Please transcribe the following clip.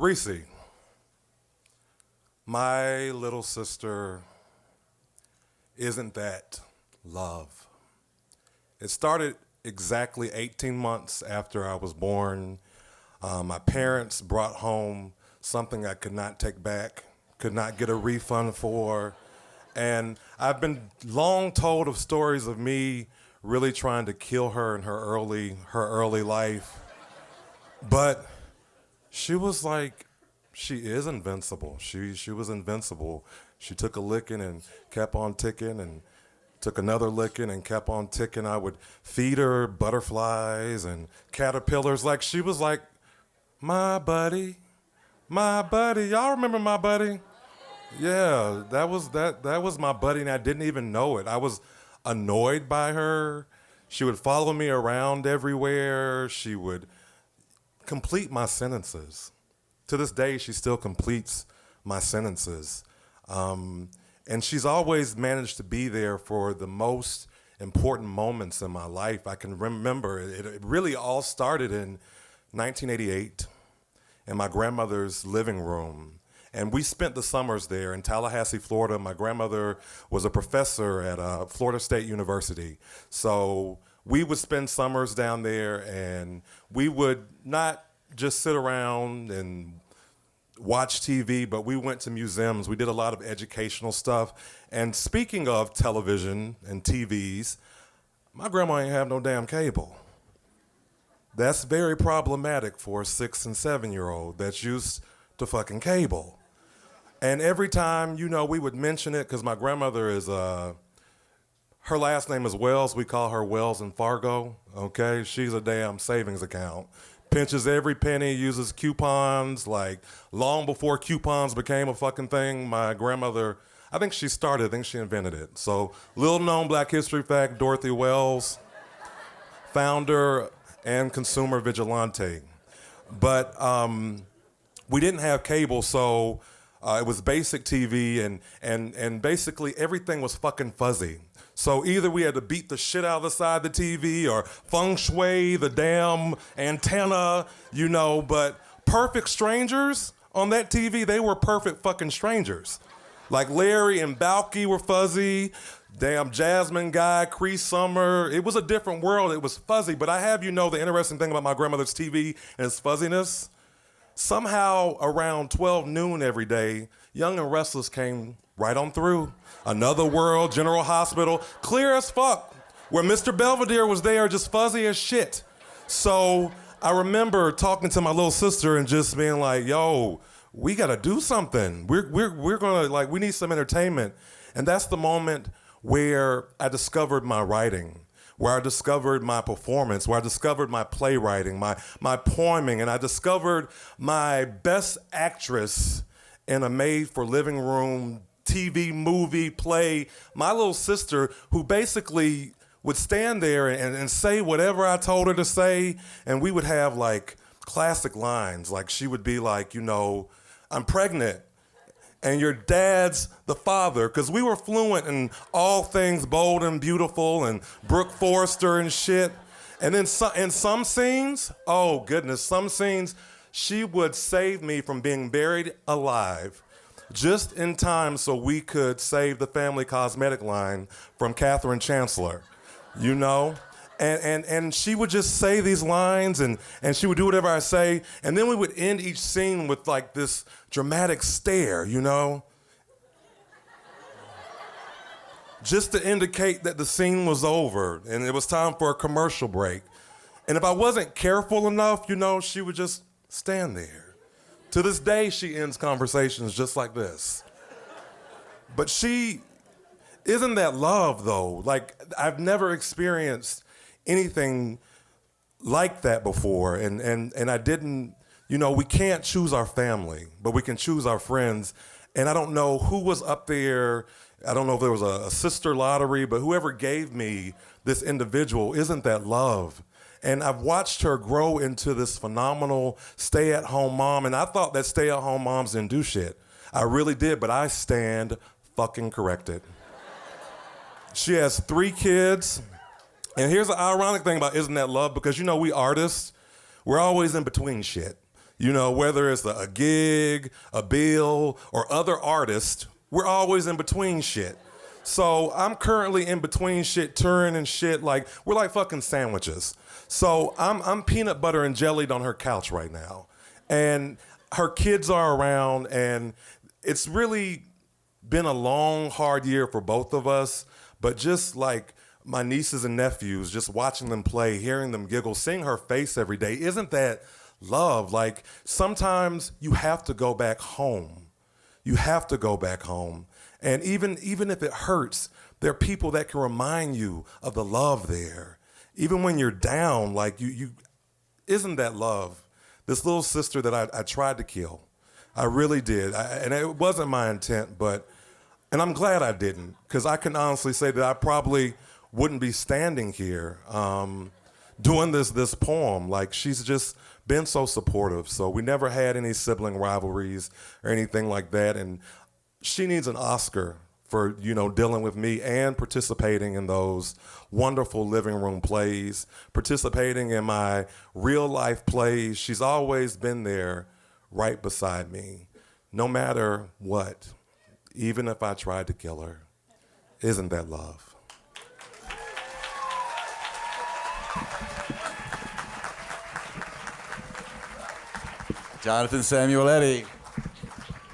Reese, my little sister isn't that love. It started exactly 18 months after I was born. My parents brought home something I could not take back, could not get a refund for. And I've been long told of stories of me really trying to kill her in her early life. But she was like, she is invincible. She was invincible. She took a licking and kept on ticking and took another licking and kept on ticking. I would feed her butterflies and caterpillars. Like she was like, my buddy, my buddy. Y'all remember my buddy? Yeah, that was my buddy, and I didn't even know it. I was annoyed by her. She would follow me around everywhere. She would complete my sentences. To this day, she still completes my sentences. And she's always managed to be there for the most important moments in my life. I can remember it really all started in 1988 in my grandmother's living room. And we spent the summers there in Tallahassee, Florida. My grandmother was a professor at Florida State University. So we would spend summers down there, and we would not just sit around and watch TV, but we went to museums. We did a lot of educational stuff. And speaking of television and TVs, my grandma ain't have no damn cable. That's very problematic for a 6 and 7-year-old that's used to fucking cable. And every time, we would mention it, because my grandmother is, her last name is Wells. We call her Wells and Fargo, okay? She's a damn savings account. Pinches every penny, uses coupons, like long before coupons became a fucking thing. My grandmother, I think she invented it. So, little known Black history fact, Dorothy Wells, founder and consumer vigilante. But we didn't have cable, so it was basic TV, and basically everything was fucking fuzzy. So either we had to beat the shit out of the side of the TV or feng shui the damn antenna, but perfect strangers on that TV, they were perfect fucking strangers. Like Larry and Balky were fuzzy, damn Jasmine Guy, Cree Summer. It was a different world, it was fuzzy, but I have the interesting thing about my grandmother's TV and its fuzziness. Somehow around 12 noon every day, Young and Restless came right on through. Another World, General Hospital, clear as fuck. Where Mr. Belvedere was there, just fuzzy as shit. So I remember talking to my little sister and just being like, yo, we gotta do something. We're gonna, we need some entertainment. And that's the moment where I discovered my writing, where I discovered my performance, where I discovered my playwriting, my poeming, and I discovered my best actress in a made-for-living room TV, movie, play. My little sister, who basically would stand there and say whatever I told her to say, and we would have classic lines. Like she would be like, I'm pregnant, and your dad's the father, because we were fluent in all things bold and beautiful and Brooke Forrester and shit. And then in some scenes, oh goodness, some scenes, she would save me from being buried alive just in time so we could save the family cosmetic line from Catherine Chancellor, And she would just say these lines, and she would do whatever I say, and then we would end each scene with this dramatic stare, just to indicate that the scene was over and it was time for a commercial break. And if I wasn't careful enough, she would just stand there. To this day, she ends conversations just like this. But she isn't that love, though. I've never experienced anything like that before, and I didn't, we can't choose our family, but we can choose our friends. And I don't know who was up there. I don't know if there was a sister lottery, but whoever gave me this individual, isn't that love? And I've watched her grow into this phenomenal stay-at-home mom, and I thought that stay-at-home moms didn't do shit. I really did, but I stand fucking corrected. She has 3 kids, and here's the ironic thing about Isn't That Love, because we artists, we're always in between shit. You know, whether it's a gig, a bill, or other artists, we're always in between shit. So I'm currently in between shit, touring and shit. Like, we're like fucking sandwiches. So I'm peanut butter and jellied on her couch right now. And her kids are around, and it's really been a long, hard year for both of us. But just like my nieces and nephews, just watching them play, hearing them giggle, seeing her face every day, isn't that love? Like, sometimes you have to go back home. You have to go back home. And even if it hurts, there are people that can remind you of the love there. Even when you're down, like you isn't that love? This little sister that I tried to kill. I really did. And it wasn't my intent, and I'm glad I didn't, because I can honestly say that I probably wouldn't be standing here doing this poem. Like, she's just been so supportive. So we never had any sibling rivalries or anything like that. And she needs an Oscar for, you know, dealing with me and participating in those wonderful living room plays, participating in my real life plays. She's always been there right beside me, no matter what, even if I tried to kill her. Isn't that love? Jonathan Samuel Eddy.